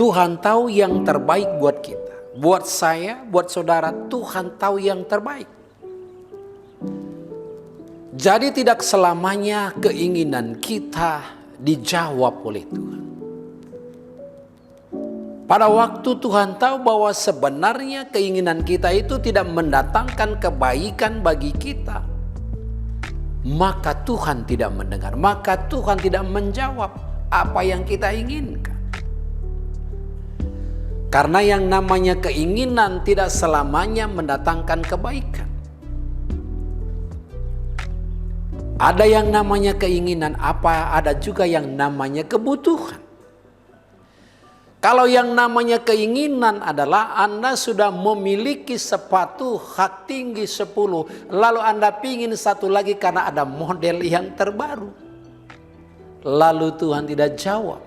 Tuhan tahu yang terbaik buat kita. Buat saya, buat saudara, Tuhan tahu yang terbaik. Jadi tidak selamanya keinginan kita dijawab oleh Tuhan. Pada waktu Tuhan tahu bahwa sebenarnya keinginan kita itu tidak mendatangkan kebaikan bagi kita, maka Tuhan tidak mendengar, maka Tuhan tidak menjawab apa yang kita inginkan. Karena yang namanya keinginan tidak selamanya mendatangkan kebaikan. Ada yang namanya keinginan, ada juga yang namanya kebutuhan. Kalau yang namanya keinginan adalah Anda sudah memiliki sepatu hak tinggi 10, lalu Anda pingin satu lagi karena ada model yang terbaru. Lalu Tuhan tidak jawab.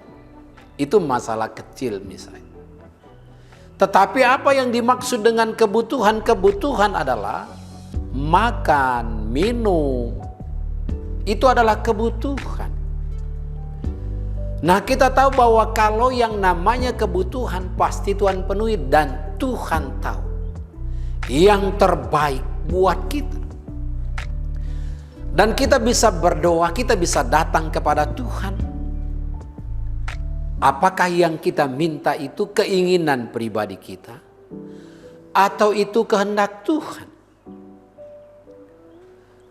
Itu masalah kecil misalnya. Tetapi apa yang dimaksud dengan kebutuhan? Kebutuhan adalah makan, minum. Itu adalah kebutuhan. Nah, kita tahu bahwa kalau yang namanya kebutuhan pasti Tuhan penuhi dan Tuhan tahu yang terbaik buat kita. Dan kita bisa berdoa, kita bisa datang kepada Tuhan. Apakah yang kita minta itu keinginan pribadi kita atau itu kehendak Tuhan?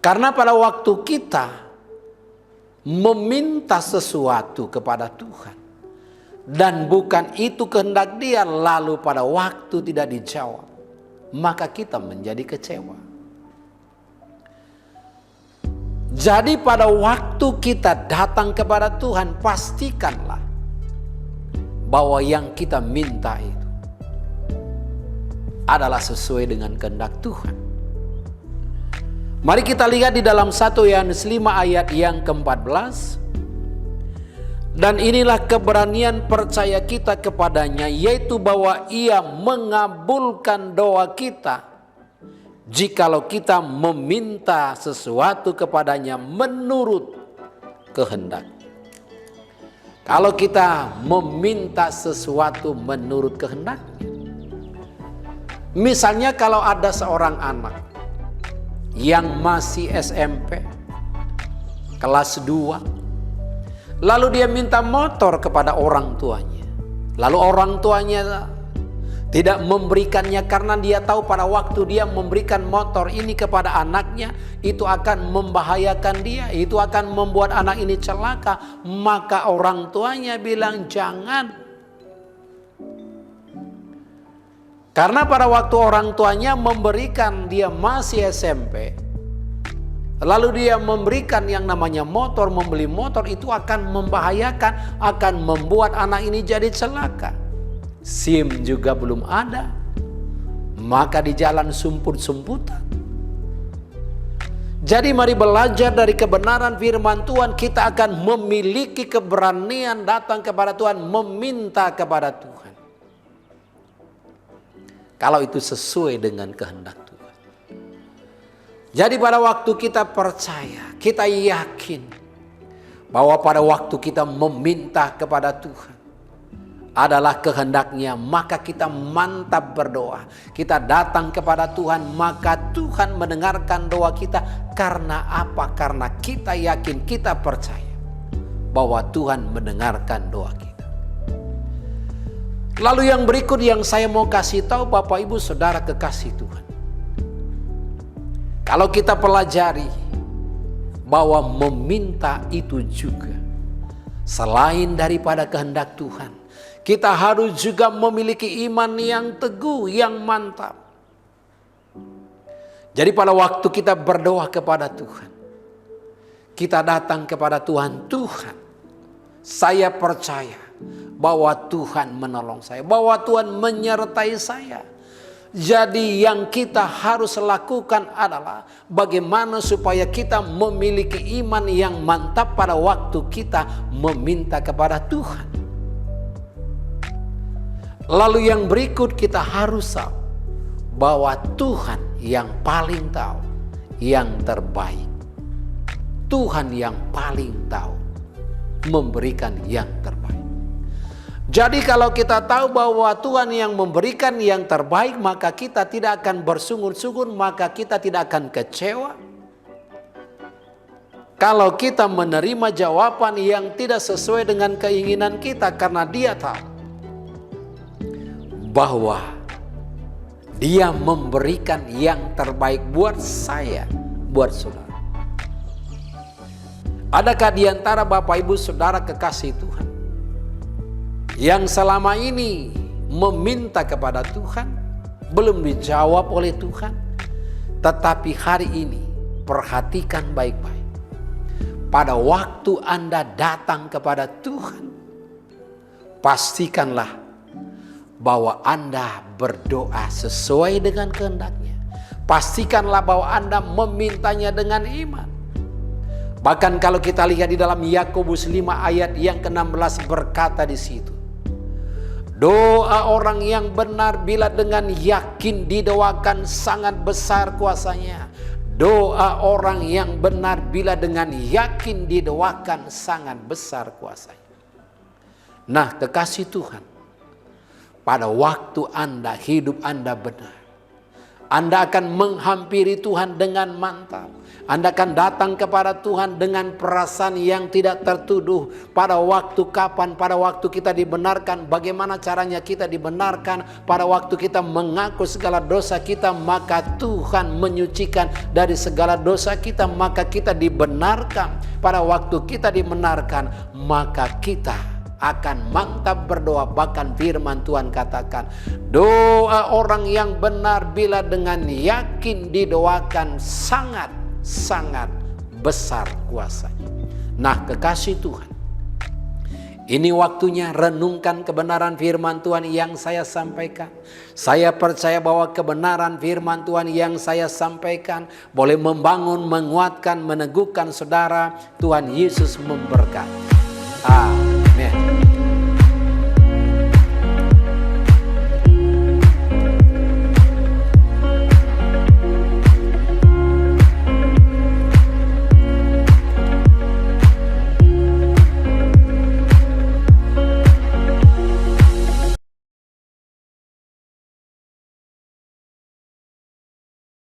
Karena pada waktu kita meminta sesuatu kepada Tuhan dan bukan itu kehendak Dia, lalu pada waktu tidak dijawab, maka kita menjadi kecewa. Jadi pada waktu kita datang kepada Tuhan, pastikanlah bahwa yang kita minta itu adalah sesuai dengan kehendak Tuhan. Mari kita lihat di dalam 1 Yohanes 5 ayat yang ke-14. Dan inilah keberanian percaya kita kepadanya, yaitu bahwa Ia mengabulkan doa kita jikalau kita meminta sesuatu kepadanya menurut kehendak. Kalau kita meminta sesuatu menurut kehendaknya. Misalnya kalau ada seorang anak yang masih SMP, kelas 2. Lalu dia minta motor kepada orang tuanya. Lalu orang tuanya tidak memberikannya karena dia tahu pada waktu dia memberikan motor ini kepada anaknya, itu akan membahayakan dia, itu akan membuat anak ini celaka. Maka orang tuanya bilang jangan. Karena pada waktu orang tuanya memberikan, dia masih SMP, lalu dia memberikan yang namanya motor, membeli motor, itu akan membahayakan, akan membuat anak ini jadi celaka. SIM juga belum ada, maka di jalan sumput-sumputan. Jadi mari belajar dari kebenaran firman Tuhan, kita akan memiliki keberanian datang kepada Tuhan, meminta kepada Tuhan. Kalau itu sesuai dengan kehendak Tuhan. Jadi pada waktu kita percaya, kita yakin bahwa pada waktu kita meminta kepada Tuhan adalah kehendaknya, maka kita mantap berdoa. Kita datang kepada Tuhan, maka Tuhan mendengarkan doa kita. Karena apa? Karena kita yakin, kita percaya bahwa Tuhan mendengarkan doa kita. Lalu yang berikut yang saya mau kasih tahu Bapak Ibu Saudara kekasih Tuhan. Kalau kita pelajari bahwa meminta itu juga selain daripada kehendak Tuhan, kita harus juga memiliki iman yang teguh, yang mantap. Jadi pada waktu kita berdoa kepada Tuhan, kita datang kepada Tuhan, Tuhan, saya percaya bahwa Tuhan menolong saya, bahwa Tuhan menyertai saya. Jadi yang kita harus lakukan adalah bagaimana supaya kita memiliki iman yang mantap pada waktu kita meminta kepada Tuhan. Lalu yang berikut kita harus tahu bahwa Tuhan yang paling tahu yang terbaik. Tuhan yang paling tahu memberikan yang terbaik. Jadi kalau kita tahu bahwa Tuhan yang memberikan yang terbaik, maka kita tidak akan bersungun-sungun, maka kita tidak akan kecewa. Kalau kita menerima jawaban yang tidak sesuai dengan keinginan kita, karena Dia tahu bahwa Dia memberikan yang terbaik buat saya, buat saudara. Adakah di antara Bapak Ibu Saudara kekasih Tuhan yang selama ini meminta kepada Tuhan, belum dijawab oleh Tuhan, tetapi hari ini perhatikan baik-baik. Pada waktu Anda datang kepada Tuhan, pastikanlah bahwa Anda berdoa sesuai dengan kehendak-Nya. Pastikanlah bahwa Anda memintanya dengan iman. Bahkan kalau kita lihat di dalam Yakobus 5 ayat yang ke-16 berkata di situ, doa orang yang benar bila dengan yakin didoakan sangat besar kuasanya. Doa orang yang benar bila dengan yakin didoakan sangat besar kuasanya. Nah, kekasih Tuhan, pada waktu Anda, hidup Anda benar, Anda akan menghampiri Tuhan dengan mantap. Anda akan datang kepada Tuhan dengan perasaan yang tidak tertuduh. Pada waktu kapan? Pada waktu kita dibenarkan. Bagaimana caranya kita dibenarkan? Pada waktu kita mengaku segala dosa kita, maka Tuhan menyucikan dari segala dosa kita, maka kita dibenarkan. Pada waktu kita dibenarkan, maka kita akan mantap berdoa. Bahkan firman Tuhan katakan, doa orang yang benar bila dengan yakin didoakan sangat besar kuasanya. Nah, kekasih Tuhan, ini waktunya renungkan kebenaran firman Tuhan yang saya sampaikan. Saya percaya bahwa kebenaran firman Tuhan yang saya sampaikan boleh membangun, menguatkan, meneguhkan saudara. Tuhan Yesus memberkati. Amin.